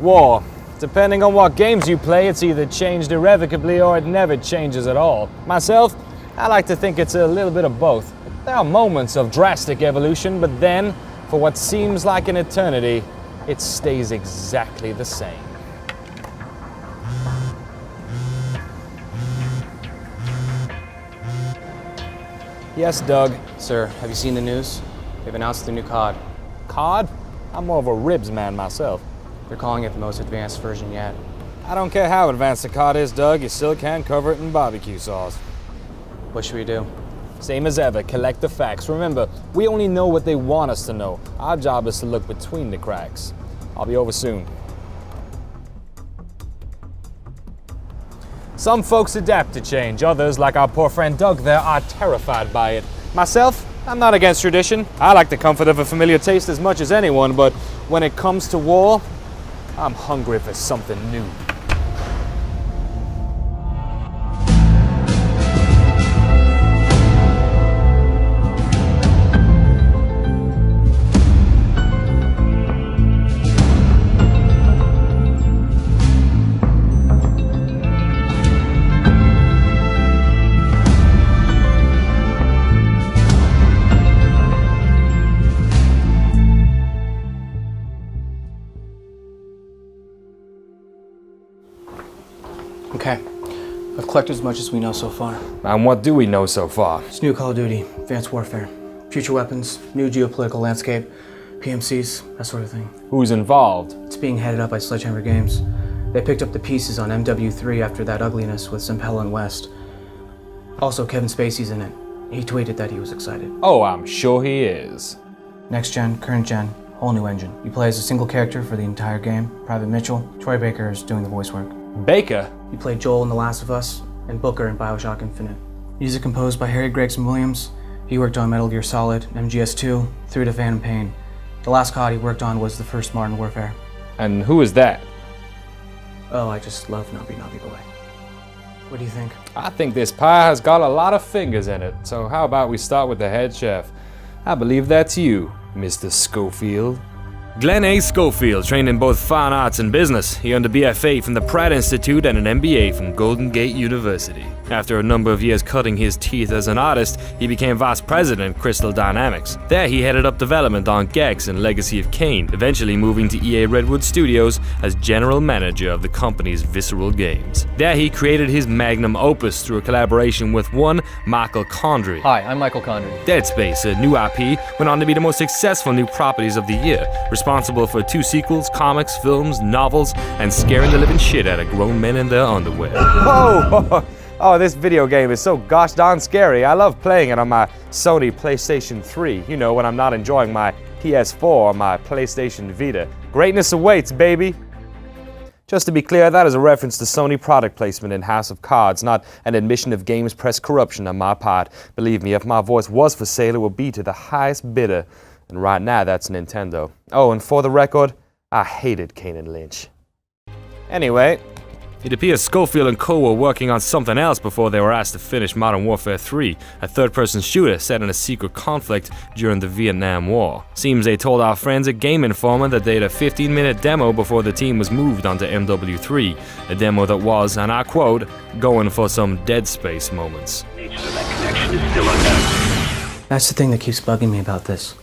War. Depending on what games you play, it's either changed irrevocably or it never changes at all. Myself, I like to think it's a little bit of both. There are moments of drastic evolution, but then, for what seems like an eternity, it stays exactly the same. Yes, Doug. Sir, have you seen the news? They've announced the new COD. COD? I'm more of a ribs man myself. They're calling it the most advanced version yet. I don't care how advanced the COD is, Doug, you still can't cover it in barbecue sauce. What should we do? Same as ever, collect the facts. Remember, we only know what they want us to know. Our job is to look between the cracks. I'll be over soon. Some folks adapt to change. Others, like our poor friend Doug there, are terrified by it. Myself, I'm not against tradition. I like the comfort of a familiar taste as much as anyone, but when it comes to war, I'm hungry for something new. Okay, I've collected as much as we know so far. And what do we know so far? It's new Call of Duty, advanced warfare, future weapons, new geopolitical landscape, PMCs, that sort of thing. Who's involved? It's being headed up by Sledgehammer Games. They picked up the pieces on MW3 after that ugliness with Simpel and West. Also, Kevin Spacey's in it. He tweeted that he was excited. Oh, I'm sure he is. Next gen, current gen, whole new engine. You play as a single character for the entire game. Private Mitchell. Troy Baker is doing the voice work. Baker? You played Joel in The Last of Us, and Booker in Bioshock Infinite. Music composed by Harry Gregson Williams. He worked on Metal Gear Solid, MGS2, through to Phantom Pain. The last COD he worked on was the first Modern Warfare. And who is that? Oh, I just love Nobby Boy. What do you think? I think this pie has got a lot of fingers in it, so how about we start with the head chef? I believe that's you, Mr. Schofield. Glenn A. Schofield trained in both fine arts and business. He earned a BFA from the Pratt Institute and an MBA from Golden Gate University. After a number of years cutting his teeth as an artist, he became vice president at Crystal Dynamics. There he headed up development on Gex and Legacy of Kain, eventually moving to EA Redwood Studios as general manager of the company's Visceral Games. There he created his magnum opus through a collaboration with one Michael Condrey. Hi, I'm Michael Condrey. Dead Space, a new IP, went on to be the most successful new properties of the year, responsible for 2 sequels, comics, films, novels, and scaring the living shit out of grown men in their underwear. Oh, this video game is so gosh darn scary. I love playing it on my Sony PlayStation 3. You know, when I'm not enjoying my PS4 or my PlayStation Vita. Greatness awaits, baby. Just to be clear, that is a reference to Sony product placement in House of Cards, not an admission of games press corruption on my part. Believe me, if my voice was for sale, it would be to the highest bidder. And right now, that's Nintendo. Oh, and for the record, I hated Kane Lynch. Anyway, it appears Schofield and co were working on something else before they were asked to finish Modern Warfare 3, a third-person shooter set in a secret conflict during the Vietnam War. Seems they told our friends at Game Informer that they had a 15-minute demo before the team was moved onto MW3, a demo that was, and I quote, going for some Dead Space moments. That's the thing that keeps bugging me about this.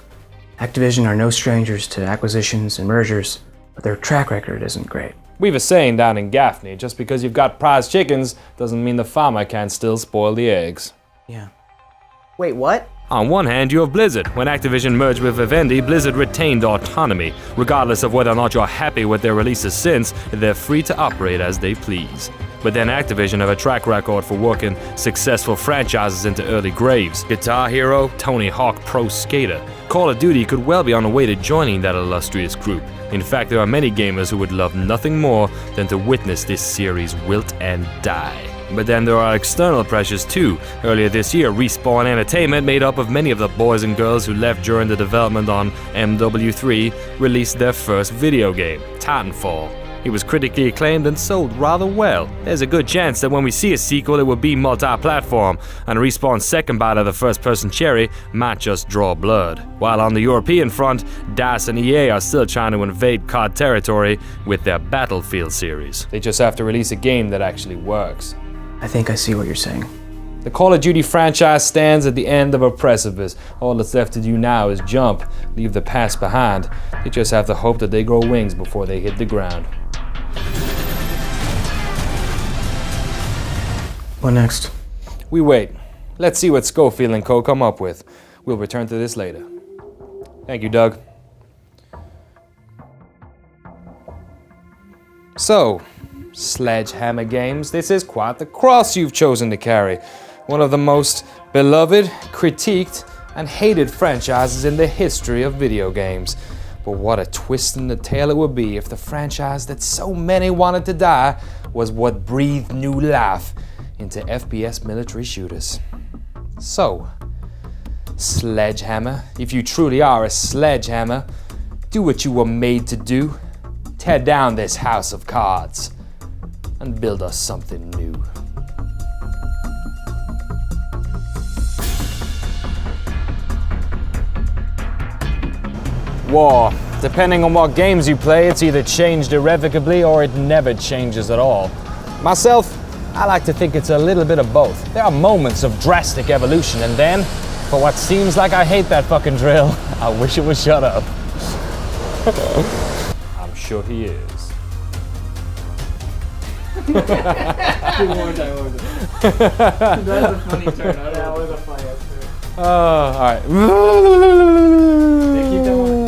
Activision are no strangers to acquisitions and mergers, but their track record isn't great. We've a saying down in Gaffney, just because you've got prize chickens doesn't mean the farmer can't still spoil the eggs. Yeah. Wait, what? On one hand, you have Blizzard. When Activision merged with Vivendi, Blizzard retained autonomy. Regardless of whether or not you're happy with their releases since, they're free to operate as they please. But then Activision have a track record for working successful franchises into early graves. Guitar Hero, Tony Hawk Pro Skater. Call of Duty could well be on the way to joining that illustrious group. In fact, there are many gamers who would love nothing more than to witness this series wilt and die. But then there are external pressures too. Earlier this year, Respawn Entertainment, made up of many of the boys and girls who left during the development on MW3, released their first video game, Titanfall. It was critically acclaimed and sold rather well. There's a good chance that when we see a sequel, it will be multi-platform, and Respawn's second bite of the first-person cherry might just draw blood. While on the European front, DICE and EA are still trying to invade COD territory with their Battlefield series. They just have to release a game that actually works. I think I see what you're saying. The Call of Duty franchise stands at the end of a precipice. All that's left to do now is jump, leave the past behind. They just have to hope that they grow wings before they hit the ground. What next? We wait. Let's see what Schofield and Co. come up with. We'll return to this later. Thank you, Doug. So, Sledgehammer Games, this is quite the cross you've chosen to carry. One of the most beloved, critiqued, and hated franchises in the history of video games. But what a twist in the tale it would be if the franchise that so many wanted to die was what breathed new life into FPS military shooters. So, Sledgehammer, if you truly are a sledgehammer, do what you were made to do. Tear down this house of cards and build us something new. War. Depending on what games you play, it's either changed irrevocably or it never changes at all. Myself, I like to think it's a little bit of both. There are moments of drastic evolution, and then, for what seems like I hate that fucking drill, I wish it would shut up. I'm sure he is. One more time. That was a funny turn. That was a funny turn. Alright. Keep that one.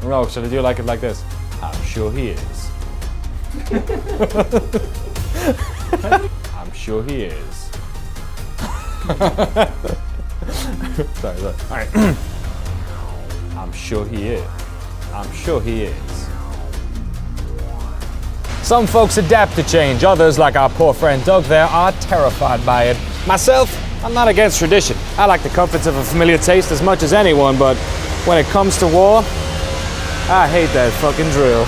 No, should I do like it like this? I'm sure he is. I'm sure he is. Sorry, look. Alright. I'm sure he is. I'm sure he is. Some folks adapt to change, others, like our poor friend Doug there, are terrified by it. Myself, I'm not against tradition. I like the comforts of a familiar taste as much as anyone, but when it comes to war, I hate that fucking drill.